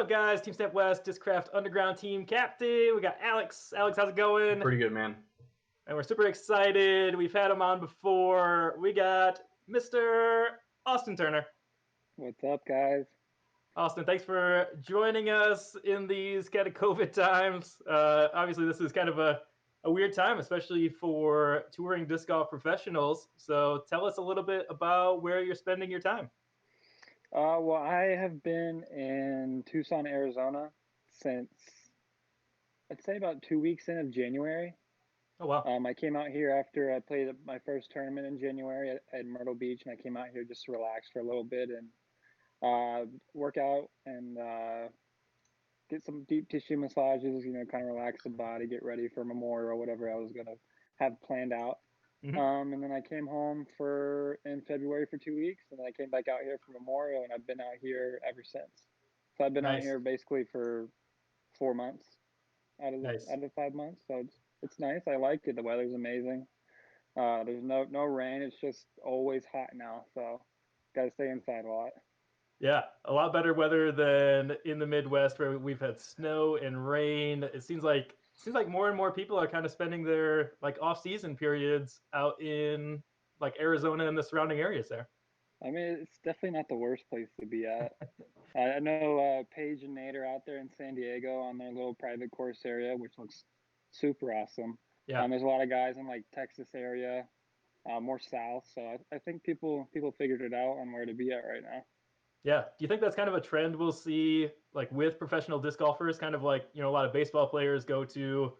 up, guys? Team Step West, Discraft Underground Team Captain. We got Alex. Alex, how's it going? Pretty good, man. And we're super excited. We've had him on before. We got Mr. Austin Turner. What's up, guys? Austin, thanks for joining us in these kind of COVID times. Obviously, this is kind of a weird time, especially for touring disc golf professionals. So tell us a little bit about where you're spending your time. Well, I have been in Tucson, Arizona since, I'd say about 2 weeks in of January. Oh, wow. I came out here after I played my first tournament in January at Myrtle Beach, and I came out here just to relax for a little bit and work out and get some deep tissue massages, kind of relax the body, get ready for Memorial or whatever I was going to have planned out. Mm-hmm. And then I came home in February for 2 weeks, and then I came back out here for Memorial, and I've been out here ever since. So I've been out here basically for 4 months out of 5 months. So it's nice. I like it. The weather's amazing. There's no rain. It's just always hot now, so got to stay inside a lot. Yeah, a lot better weather than in the Midwest where we've had snow and rain. It seems like more and more people are kind of spending their off-season periods out in Arizona and the surrounding areas there. I mean, it's definitely not the worst place to be at. I know Paige and Nate are out there in San Diego on their little private course area, which looks super awesome. Yeah. There's a lot of guys in Texas area, more south. So I think people figured it out on where to be at right now. Yeah. Do you think that's kind of a trend we'll see with professional disc golfers? Kind of a lot of baseball players go to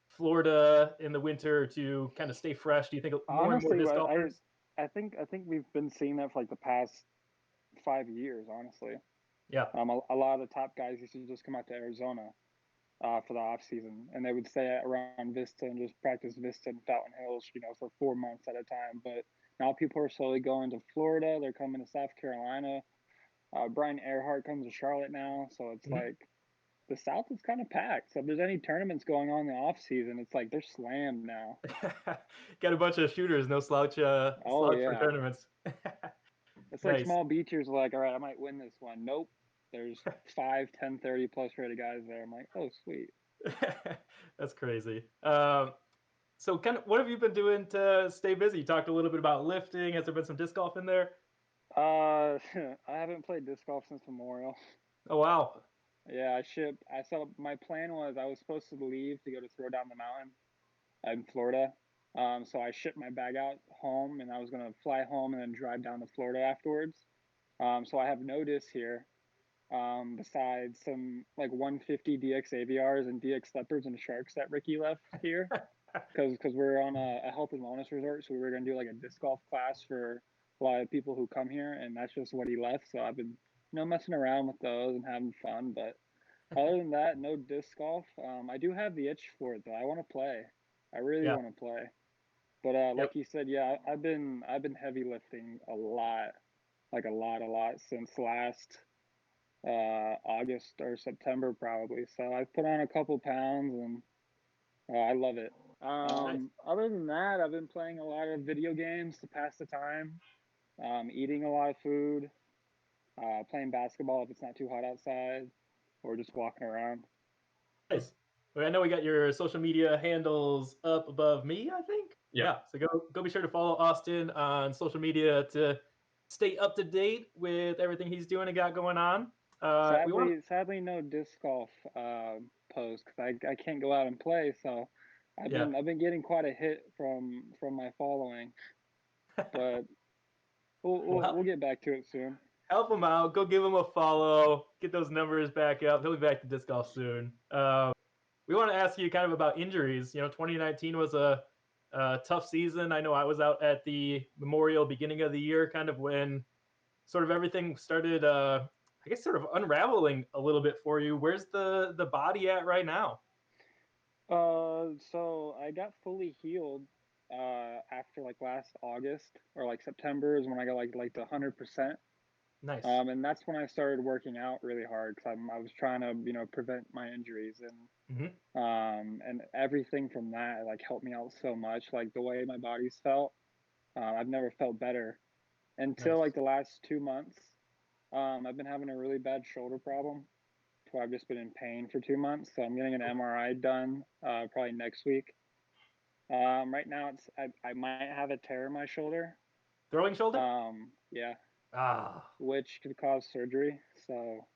Florida in the winter to kind of stay fresh. Do you think more and more disc golfers? I think we've been seeing that for the past 5 years, honestly. Yeah. A lot of the top guys used to just come out to Arizona for the off season, and they would stay around Vista and just practice Vista and Fountain Hills, for 4 months at a time. But now people are slowly going to Florida. They're coming to South Carolina. Brian Earhart comes to Charlotte now, so it's the South is kind of packed. So if there's any tournaments going on in the off season, it's they're slammed now. Got a bunch of shooters, no slouch. For tournaments. It's nice. Small beachers all right, I might win this one. Nope, there's 5, 10, 30 plus rated guys there. I'm oh sweet. That's crazy. So kind of, what have you been doing to stay busy? You talked a little bit about lifting. Has there been some disc golf in there? I haven't played disc golf since Memorial. Oh, wow. Yeah, my plan was I was supposed to leave to go to throw down the mountain in Florida. So I shipped my bag out home, and I was going to fly home and then drive down to Florida afterwards. So I have no discs here, besides some 150 DX AVRs and DX Leopards and Sharks that Ricky left here. Because we're on a health and wellness resort, so we were going to do a disc golf class for a lot of people who come here, and that's just what he left. So I've been messing around with those and having fun, but other than that, no disc golf. I do have the itch for it though. I want to play. I really want to play. But like you said, yeah, I've been heavy lifting a lot since last August or September probably. So I've put on a couple pounds, and I love it. Nice. Other than that, I've been playing a lot of video games to pass the time, eating a lot of food, playing basketball if it's not too hot outside, or just walking around. Nice. Well, I know we got your social media handles up above me, I think. Yeah. So go be sure to follow Austin on social media to stay up to date with everything he's doing and got going on. Sadly, no disc golf post because I can't go out and play. So I've been getting quite a hit from my following, but we'll get back to it soon. Help him out. Go give him a follow. Get those numbers back up. He'll be back to disc golf soon. We want to ask you kind of about injuries. 2019 was a tough season. I know I was out at the Memorial beginning of the year, kind of when sort of everything started, sort of unraveling a little bit for you. Where's the body at right now? So I got fully healed after last August or September is when I got the 100%. Nice. And that's when I started working out really hard because I was trying to prevent my injuries, and and everything from that helped me out so much. The way my body's felt, I've never felt better until the last 2 months. I've been having a really bad shoulder problem where I've just been in pain for 2 months. So I'm getting an MRI done probably next week. Right now I might have a tear in my shoulder. Throwing shoulder? Yeah. Ah. Which could cause surgery. So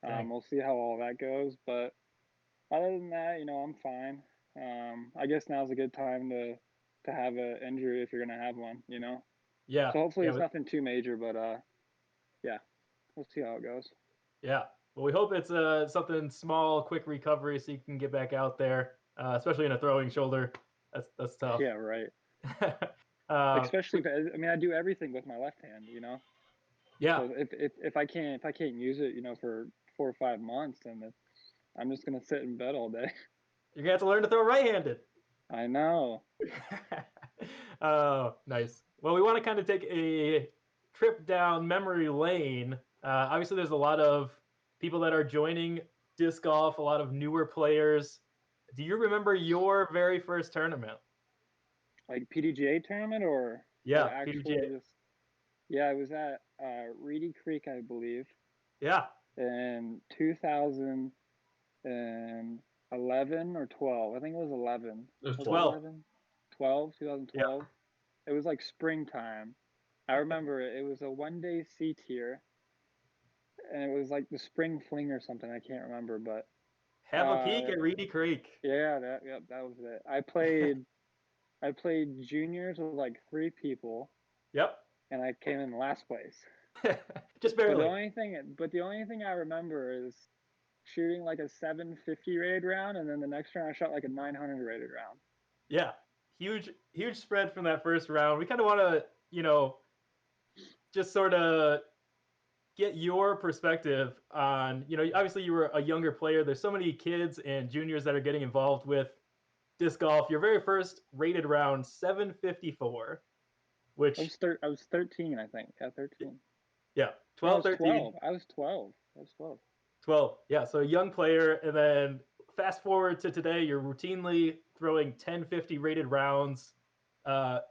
we'll see how all that goes. But other than that, I'm fine. I guess now's a good time to have an injury if you're gonna have one. Yeah. So hopefully yeah, it's nothing too major, but yeah, we'll see how it goes. Yeah. Well, we hope it's something small, quick recovery, so you can get back out there, especially in a throwing shoulder. That's tough. Yeah, right. Um, Especially, I mean, I do everything with my left hand. yeah. So if I can't use it, for 4 or 5 months, then I'm just gonna sit in bed all day. You're gonna have to learn to throw right-handed. I know. Oh, nice. Well, we want to kind of take a trip down memory lane. Obviously, there's a lot of people that are joining disc golf, a lot of newer players. Do you remember your very first tournament? Like PDGA tournament or Yeah, actual PDGA. just. Yeah, it was at Reedy Creek, I believe. Yeah. In 2011 or 12. I think it was 11. It was 12. 2012. Yeah. It was like springtime. I remember it was a 1-day C tier, and it was like the spring fling or something. I can't remember, but Have a peek at Reedy Creek. yeah, that was it. I played juniors with like 3 people. Yep. And I came in last place. Just barely. But the only thing I remember is shooting like a 750 rated round, and then the next round I shot like a 900 rated round. Yeah, huge spread from that first round. We kind of want to, just sort of get your perspective on, obviously you were a younger player. There's so many kids and juniors that are getting involved with disc golf. Your very first rated round, 754. Which I was 13, I think. Yeah, 13. Yeah, 12, 13. I was 12. 12. Yeah, so a young player, and then fast forward to today, you're routinely throwing 1050 rated rounds.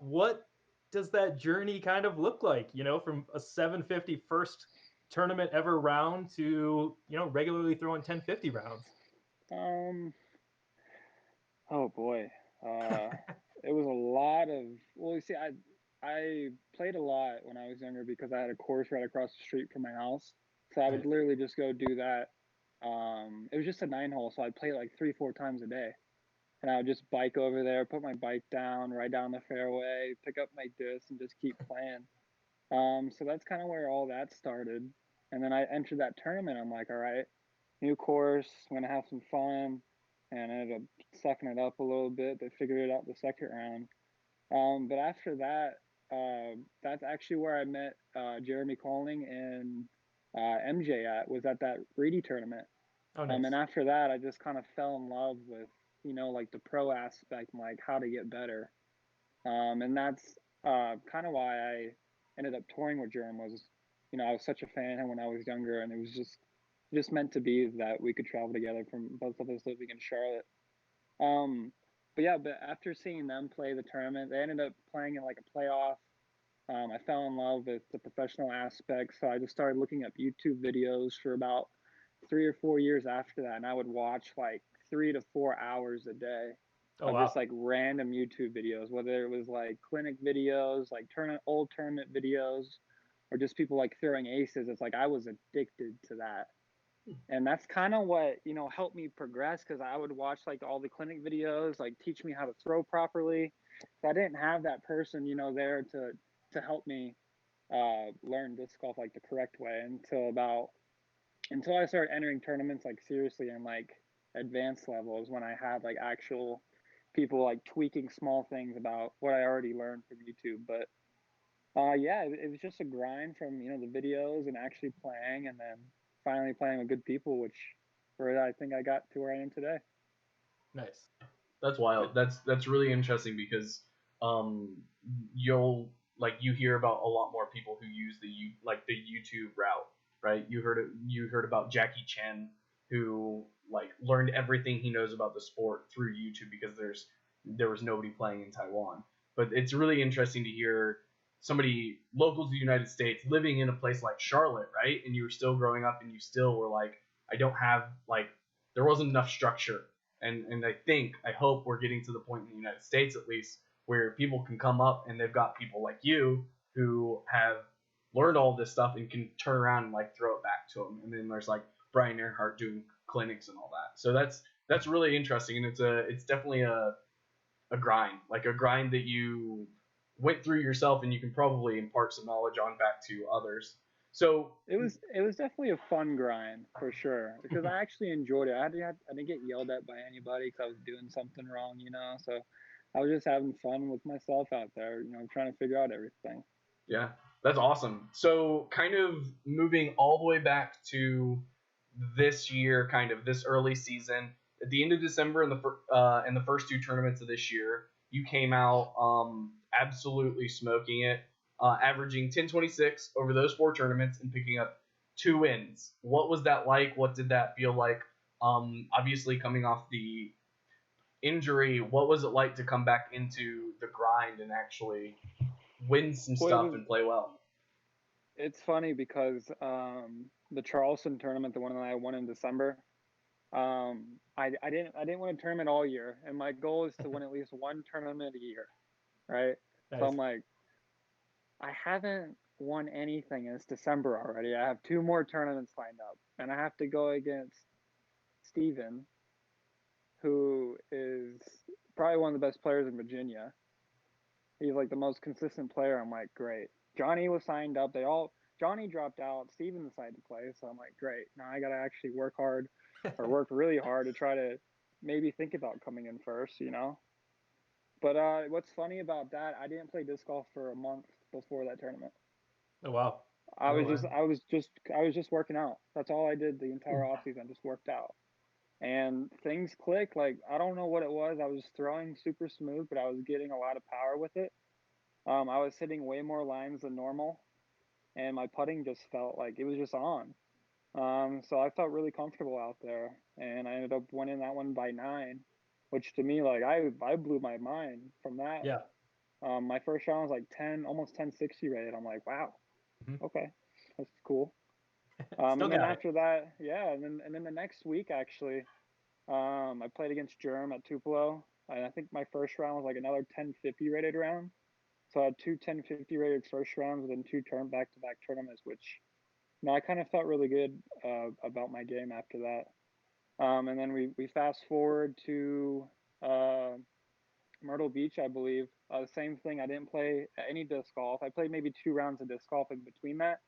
What does that journey kind of look like? From a 750 first tournament ever round to regularly throwing 1050 rounds. Oh boy. It was a lot of. Well, you see, I played a lot when I was younger because I had a course right across the street from my house. So I would literally just go do that. It was just a 9-hole, so I'd play like 3-4 times a day. And I would just bike over there, put my bike down, ride down the fairway, pick up my disc, and just keep playing. So that's kind of where all that started. And then I entered that tournament. I'm like, all right, new course, I'm going to have some fun. And I ended up sucking it up a little bit, but figured it out the second round. But after that, that's actually where I met Jeremy Colling and MJ was at that Reedy tournament. Oh, nice. And after that, I just kind of fell in love with, like the pro aspect, and like how to get better. And that's kind of why I ended up touring with Jeremy. Was, I was such a fan of him when I was younger, and it was just meant to be that we could travel together from both of us living in Charlotte. But after seeing them play the tournament, they ended up playing in like a playoff. I fell in love with the professional aspect, so I just started looking up YouTube videos for about 3 or 4 years after that, and I would watch like 3 to 4 hours a day of just like random YouTube videos, whether it was like clinic videos, like old tournament videos, or just people like throwing aces. It's like I was addicted to that. And that's kind of what, helped me progress, because I would watch like all the clinic videos, like teach me how to throw properly. So I didn't have that person, there to help me learn disc golf like the correct way until I started entering tournaments like seriously and like advanced levels, when I had like actual people like tweaking small things about what I already learned from YouTube. But it was just a grind from, the videos and actually playing, and then finally playing with good people, where I think I got to where I am today. Nice. That's wild. That's really interesting, because you hear about a lot more people who use the YouTube route, right? You heard about Jackie Chen, who like learned everything he knows about the sport through YouTube because there was nobody playing in Taiwan. But it's really interesting to hear somebody local to the United States living in a place like Charlotte, right? And you were still growing up, and you still were like I don't have like there wasn't enough structure. And I hope we're getting to the point in the United States at least where people can come up and they've got people like you who have learned all this stuff and can turn around and like throw it back to them. And then there's like Brian Earhart doing clinics and all that. So that's really interesting, and it's definitely a grind, like a grind that you went through yourself, and you can probably impart some knowledge on back to others. So it was definitely a fun grind for sure because I actually enjoyed it. I didn't get yelled at by anybody because I was doing something wrong, you know. So I was just having fun with myself out there, you know, trying to figure out everything. yeah, that's awesome. So kind of moving all the way back to this year, kind of this early season, at the end of December in the first two tournaments of this year, you came out absolutely smoking it, averaging 1026 over those four tournaments and picking up 2 wins. What was that like? What did that feel like? Obviously coming off the injury, what was it like to come back into the grind and actually win some stuff and play well? It's funny because the Charleston tournament, the one that I won in December, I didn't win a tournament all year, and my goal is to win at least one tournament a year, right? Nice. So I'm like, I haven't won anything, and it's December already. I have 2 more tournaments lined up, and I have to go against Steven, who is probably one of the best players in Virginia. He's like the most consistent player. I'm like, great. Johnny was signed up. Johnny dropped out. Steven decided to play. So I'm like, great. Now I got to actually work hard or work really hard to try to maybe think about coming in first, you know? But what's funny about that, I didn't play disc golf for a month before that tournament. Oh, wow. I was just working out. That's all I did the entire offseason, just worked out. And things clicked. Like, I don't know what it was. I was throwing super smooth, but I was getting a lot of power with it. I was hitting way more lines than normal, and my putting just felt like it was just on. So I felt really comfortable out there, and I ended up winning that one by 9, which to me, like, I blew my mind from that. Yeah. My first round was like almost 1060 rated. I'm like, wow, okay, that's cool. And then after that, yeah, and then the next week actually, I played against Germ at Tupelo, and I think my first round was like another 1050 rated round. So I had 2 1050 rated first rounds and then 2 back-to-back tournaments, which I kind of felt really good about my game after that. And then we fast forward to Myrtle Beach, I believe. The same thing. I didn't play any disc golf. I played maybe 2 rounds of disc golf in between that,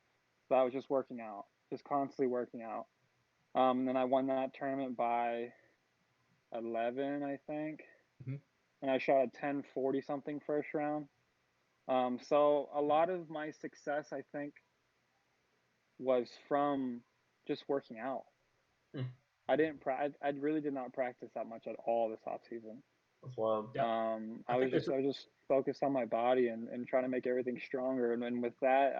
but I was just working out, just constantly working out. And then I won that tournament by 11, I think. And I shot a 1040 something first round. So a lot of my success, I think, was from just working out. I really did not practice that much at all this off season. That's wild. I was just focused on my body and trying to make everything stronger. And with that,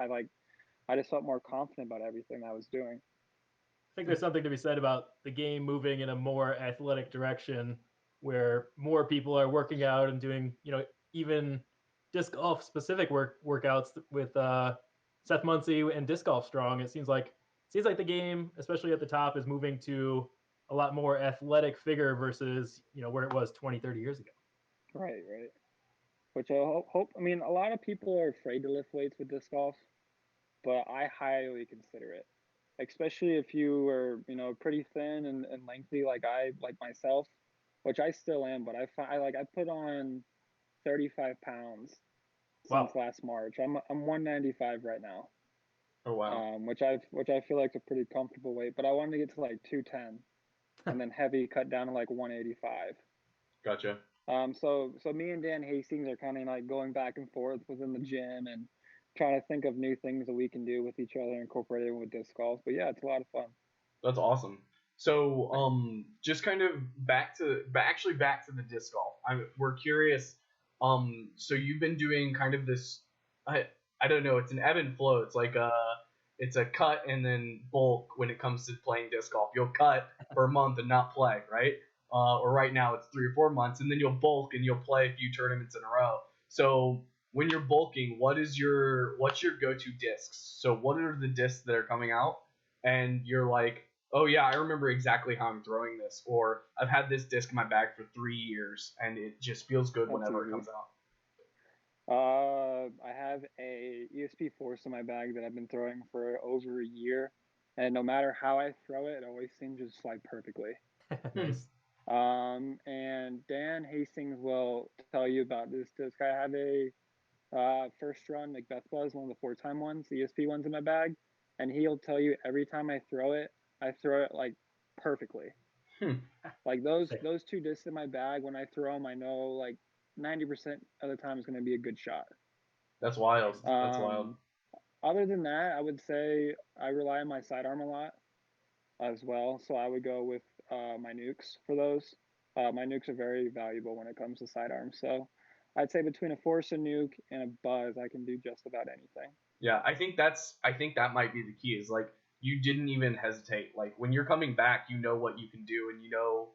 I just felt more confident about everything I was doing. I think there's something to be said about the game moving in a more athletic direction where more people are working out and doing, you know, even disc golf specific workouts with Seth Muncie and Disc Golf Strong. It seems like the game, especially at the top, is moving to a lot more athletic figure versus, you know, where it was 20, 30 years ago. Right. Which I hope, I mean, a lot of people are afraid to lift weights with disc golf, but I highly consider it, especially if you are, you know, pretty thin and lengthy like myself, which I still am, but I put on 35 pounds since last March. I'm 195 right now. Oh wow. Which I feel like is a pretty comfortable weight, but I wanted to get to like 210, and then heavy cut down to like 185. Gotcha. So me and Dan Hastings are kind of like going back and forth within the gym and trying to think of new things that we can do with each other, incorporated with disc golf. But yeah, it's a lot of fun. That's awesome. So just kind of back to the disc golf. We're curious. So you've been doing kind of this. I don't know. It's an ebb and flow. It's like it's a cut and then bulk when it comes to playing disc golf. You'll cut for a month and not play, right? Or right now it's 3 or 4 months, and then you'll bulk and you'll play a few tournaments in a row. So when you're bulking, what's your go-to discs? So what are the discs that are coming out, and you're like, oh yeah, I remember exactly how I'm throwing this, or I've had this disc in my bag for 3 years, and it just feels good That's whenever it easy. comes out. I have a ESP Force in my bag that I've been throwing for over a year, and no matter how I throw it, it always seems to just fly perfectly. Nice. And Dan Hastings will tell you about this disc. I have a first run Macbeth Buzz, one of the 4-time ones, the ESP ones in my bag, and he'll tell you every time I throw it like perfectly. Like those Sick. 2 discs in my bag, when I throw them, I know like 90% of the time it's going to be a good shot. That's wild. That's wild. Other than that, I would say I rely on my sidearm a lot as well. So I would go with my nukes for those. My nukes are very valuable when it comes to sidearms. So I'd say between a Force, a nuke, and a Buzz, I can do just about anything. Yeah, I think that might be the key. Is like you didn't even hesitate. Like when you're coming back, you know what you can do, and you know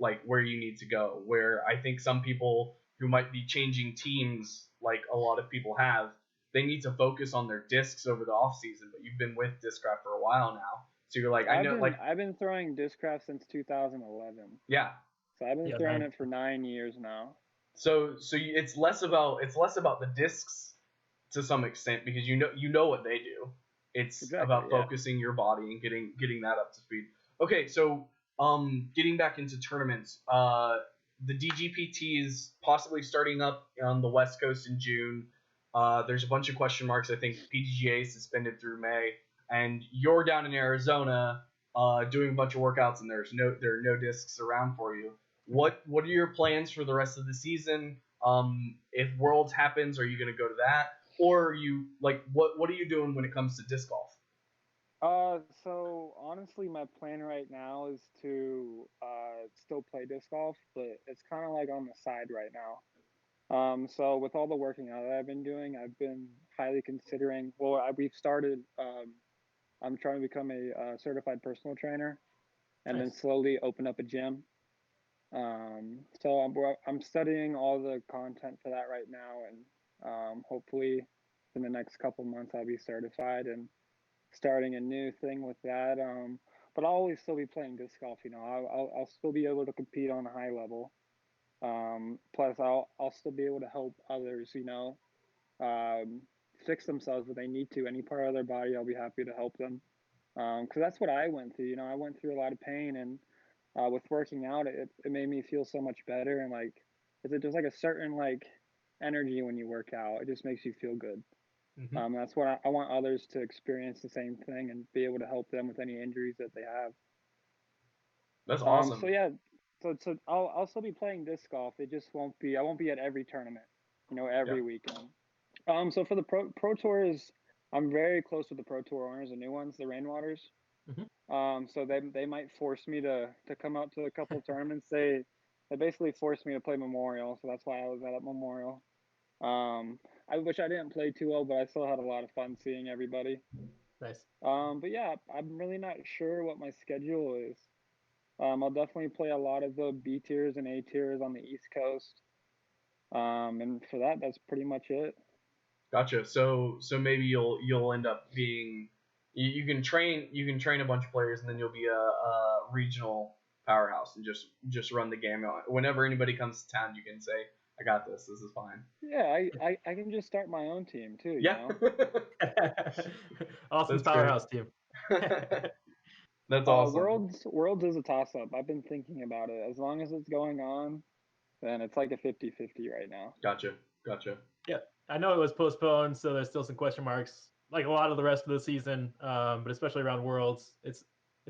like where you need to go. Where I think some people who might be changing teams, like a lot of people have, they need to focus on their discs over the off season. But you've been with Discraft for a while now, so you're like, I know, like I've been throwing Discraft since 2011. yeah. So I've been Yeah, throwing nice. it for 9 years now. So it's less about the discs to some extent because you know what they do. It's Exactly, about yeah. focusing your body and getting that up to speed. Okay, so getting back into tournaments, the DGPT is possibly starting up on the West Coast in June. There's a bunch of question marks. I think PDGA is suspended through May, and you're down in Arizona doing a bunch of workouts, and there are no discs around for you. What are your plans for the rest of the season? If Worlds happens, are you going to go to that, or are you like what are you doing when it comes to disc golf? So honestly, my plan right now is to still play disc golf, but it's kind of like on the side right now. So with all the working out that I've been doing, I've been highly considering. Well, we've started. I'm trying to become a certified personal trainer, and then Nice. slowly open up a gym. So I'm studying all the content for that right now, and hopefully in the next couple months I'll be certified and starting a new thing with that. But I'll always still be playing disc golf. You know, I'll still be able to compete on a high level. Plus, I'll still be able to help others. You know, um, fix themselves if they need to. Any part of their body, I'll be happy to help them. Because that's what I went through. You know, I went through a lot of pain, and with working out, it made me feel so much better. And like, there's like a certain like energy when you work out. It just makes you feel good. Mm-hmm. That's what I want others to experience the same thing and be able to help them with any injuries that they have. That's awesome. So yeah, so I'll still be playing disc golf. It just won't be I won't be at every tournament, you know, Yeah. every weekend. So for the pro tours, I'm very close with the pro tour owners, the new ones, the Rainwaters. So they might force me to come out to a couple of tournaments. They basically forced me to play Memorial, so that's why I was at Memorial. I wish I didn't play too well, but I still had a lot of fun seeing everybody. Nice. But yeah, I'm really not sure what my schedule is. I'll definitely play a lot of the B tiers and A tiers on the East Coast. And for that, that's pretty much it. Gotcha. So maybe you'll end up being you can train a bunch of players and then you'll be a regional powerhouse and just run the game. Whenever anybody comes to town, you can say, "I got this. This is fine." Yeah, I can just start my own team too. You Yeah. know. Austin's That's great. powerhouse team. That's awesome. Worlds is a toss up. I've been thinking about it. As long as it's going on, then it's like a 50-50 right now. Gotcha. Yeah, I know it was postponed, so there's still some question marks, like a lot of the rest of the season, but especially around Worlds. It's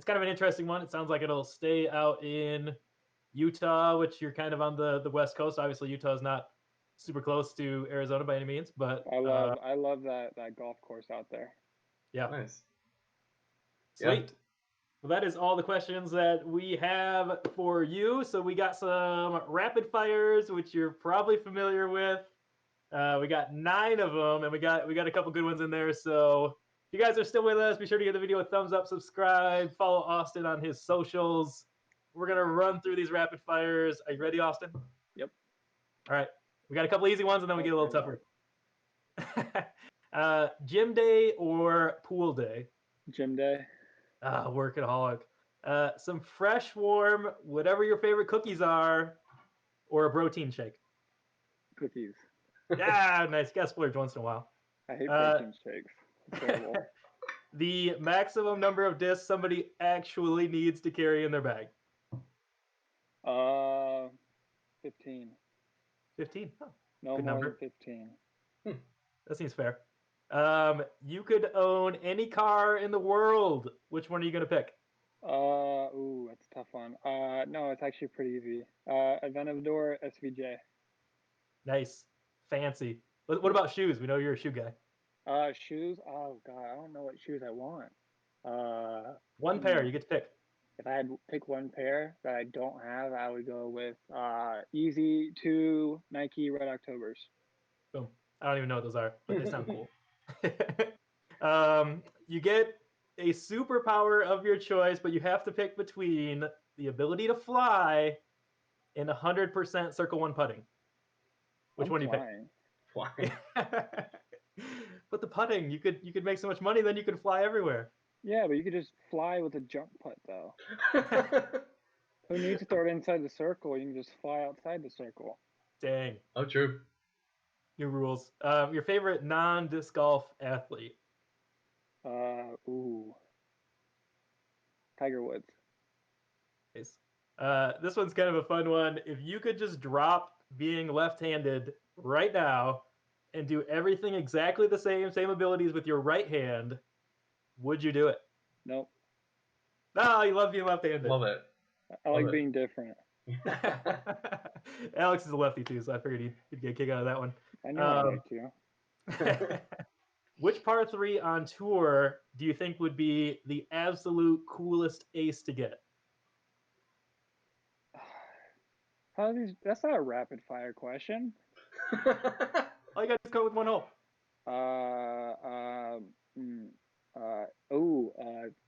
kind of an interesting one. It sounds like it'll stay out in Utah, which you're kind of on the West Coast. Obviously, Utah is not super close to Arizona by any means, but I love that golf course out there. yeah, Nice. sweet. Yeah. Well, that is all the questions that we have for you. So we got some rapid fires, which you're probably familiar with. We got 9 of them, and we got a couple good ones in there. So if you guys are still with us, be sure to give the video a thumbs up, subscribe, follow Austin on his socials. We're gonna run through these rapid fires. Are you ready, Austin? Yep. All right. We got a couple easy ones, and then we get a little tougher. Gym day or pool day? Gym day. Workaholic. Some fresh, warm, whatever your favorite cookies are, or a protein shake. Cookies. Yeah, nice. Got splurge once in a while. I hate Uh, protein shakes. It's terrible. The maximum number of discs somebody actually needs to carry in their bag. 15. 15. Oh, No good more number. than 15. That seems fair. You could own any car in the world. Which one are you gonna pick? That's a tough one. No, it's actually pretty easy. Aventador SVJ. Nice, fancy. What about shoes? We know you're a shoe guy. Shoes. Oh God, I don't know what shoes I want. One pair, you get to pick. If I had to pick one pair that I don't have, I would go with Easy 2 Nike Red Octobers. Boom. I don't even know what those are, but they sound cool. You get a superpower of your choice, but you have to pick between the ability to fly and 100% circle one putting. Which one do you pick? Flying. But the putting, you could make so much money, then you could fly everywhere. Yeah, but you could just fly with a jump putt, though. Who needs to throw it inside the circle? You can just fly outside the circle. Dang. Oh, true. New rules. Your favorite non-disc golf athlete? Tiger Woods. Nice. This one's kind of a fun one. If you could just drop being left-handed right now and do everything exactly the same abilities with your right hand, would you do it? Nope. No, you love being left-handed. Love it. I like being different. Alex is a lefty too, so I figured he'd get a kick out of that one. I knew I'd like to. Which par 3 on tour do you think would be the absolute coolest ace to get? That's not a rapid fire question. All you got to go with one hole.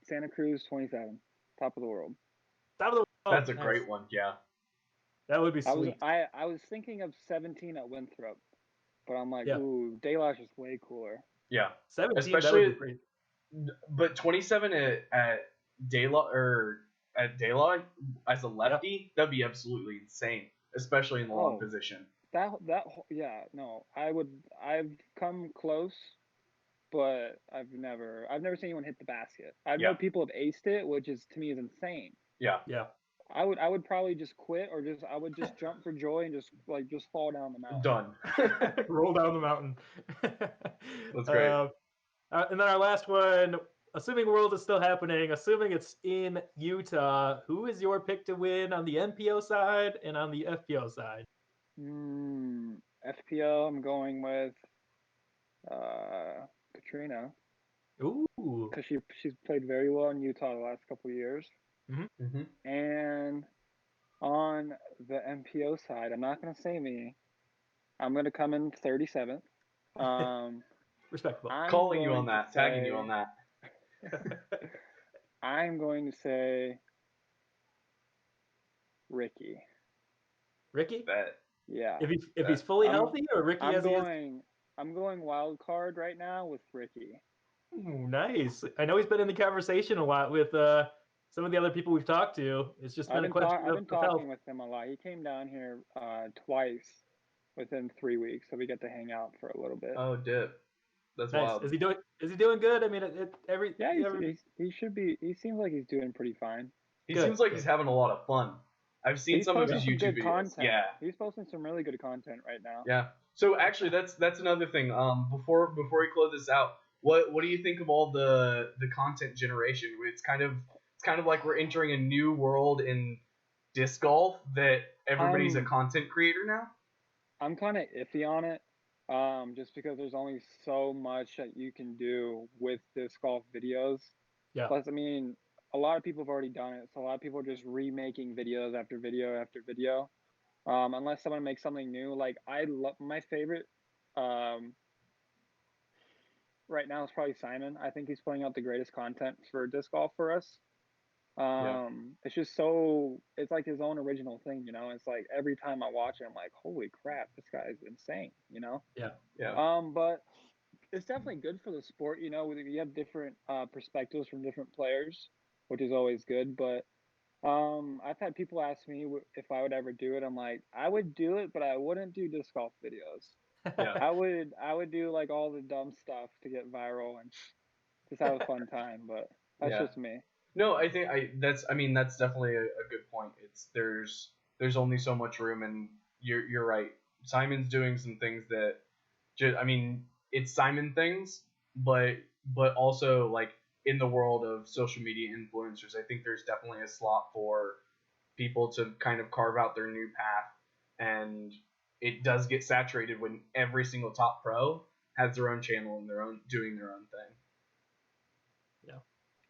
Santa Cruz 27, top of the world. Top of the world. That's a great one. Yeah. That would be sweet. I was thinking of 17 at Winthrop, but I'm like, ooh, Daylash is way cooler. Yeah. 17, especially, that would be great. But 27 at Daylaw as a lefty, that'd be absolutely insane, especially in the long position. I've come close, but I've never seen anyone hit the basket. I know people have aced it, which is to me is insane. Yeah. Yeah. I would probably just quit, or I would just jump for joy and just fall down the mountain. Done. Roll down the mountain. That's great. And then our last one, assuming World is still happening, assuming it's in Utah, who is your pick to win on the MPO side and on the FPO side? FPO, I'm going with Katrina. Ooh. Because she's played very well in Utah the last couple of years. Mm-hmm. Mm-hmm. And on the MPO side, I'm not going to say me. I'm going to come in 37th. Respectable. Calling you on that, tagging you on that. I'm going to say Ricky. Ricky? Bet. Yeah. If he's fully healthy, or Ricky I'm going wild card right now with Ricky. Ooh, nice. I know he's been in the conversation a lot with some of the other people we've talked to. It's just been a question I've been talking health. with him a lot. He came down here twice within 3 weeks, so we get to hang out for a little bit. Oh, dip. That's nice. wild. Is he doing good? I mean, he should be. He seems like he's doing pretty fine. He seems like he's having a lot of fun. I've seen some of his YouTube videos. Content. Yeah, he's posting some really good content right now. Yeah. So actually, that's another thing. Before we close this out, what do you think of all the content generation? It's kind of like we're entering a new world in disc golf that everybody's a content creator now. I'm kind of iffy on it, just because there's only so much that you can do with disc golf videos. Yeah. Plus, I mean, a lot of people have already done it, so a lot of people are just remaking videos after video after video. Unless someone makes something new, like I love my favorite. Right now is probably Simon. I think he's putting out the greatest content for disc golf for us. It's just it's like his own original thing, you know. It's like every time I watch it, I'm like, holy crap, this guy is insane, you know. Yeah. But it's definitely good for the sport, you know. You have different perspectives from different players. which is always good. But I've had people ask me if I would ever do it. I'm like, I would do it, but I wouldn't do disc golf videos. Yeah. I would do like all the dumb stuff to get viral and just have a fun time. But that's Yeah. just me. No, I think that's definitely a good point. It's there's only so much room, and you're right. Simon's doing some things that it's Simon things, but also like in the world of social media influencers, I think there's definitely a slot for people to kind of carve out their new path, and it does get saturated when every single top pro has their own channel and doing their own thing.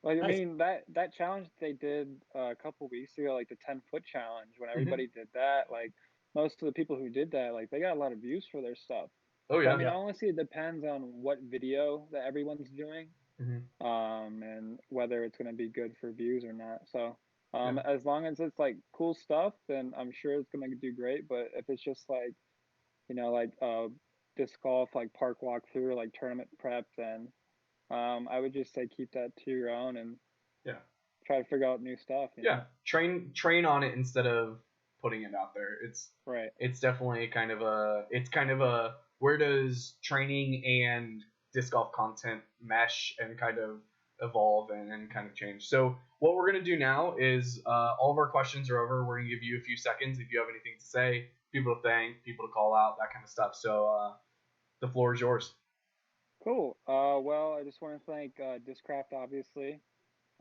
Like I Nice. mean that challenge they did a couple weeks ago, like the 10-foot challenge, when everybody did that, like most of the people who did that, like they got a lot of views for their stuff. Oh So, I yeah. mean, Yeah. honestly, it depends on what video that everyone's doing, Mm-hmm. and whether it's gonna be good for views or not. So, Yeah. as long as it's like cool stuff, then I'm sure it's gonna do great. But if it's just like, like disc golf, like park walkthrough, like tournament prep, then I would just say keep that to your own and Yeah. try to figure out new stuff. Yeah. Train on it instead of putting it out there. Right. It's definitely kind of a where does training and disc golf content mesh and kind of evolve and kind of change. So what we're gonna do now is all of our questions are over. We're gonna give you a few seconds if you have anything to say, people to thank, people to call out, that kind of stuff. So the floor is yours. Cool. Well, I just want to thank Discraft, obviously.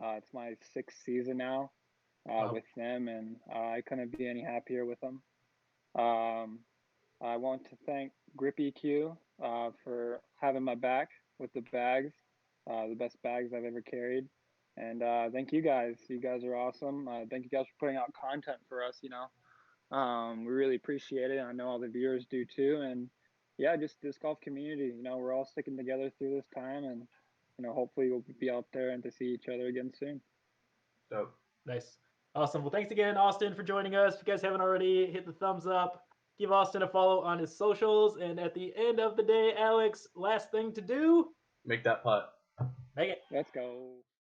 It's my 6th season now Wow. with them, and I couldn't be any happier with them. Um, I want to thank Grip EQ for having my back with the bags, the best bags I've ever carried. And thank you guys. You guys are awesome. Thank you guys for putting out content for us. We really appreciate it. I know all the viewers do too. And yeah, just disc golf community. We're all sticking together through this time, and hopefully we'll be out there and to see each other again soon. So Nice. Awesome. Well, thanks again, Austin, for joining us. If you guys haven't already, hit the thumbs up. Give Austin a follow on his socials. And at the end of the day, Alex, last thing to do, make that putt. make it. Let's go.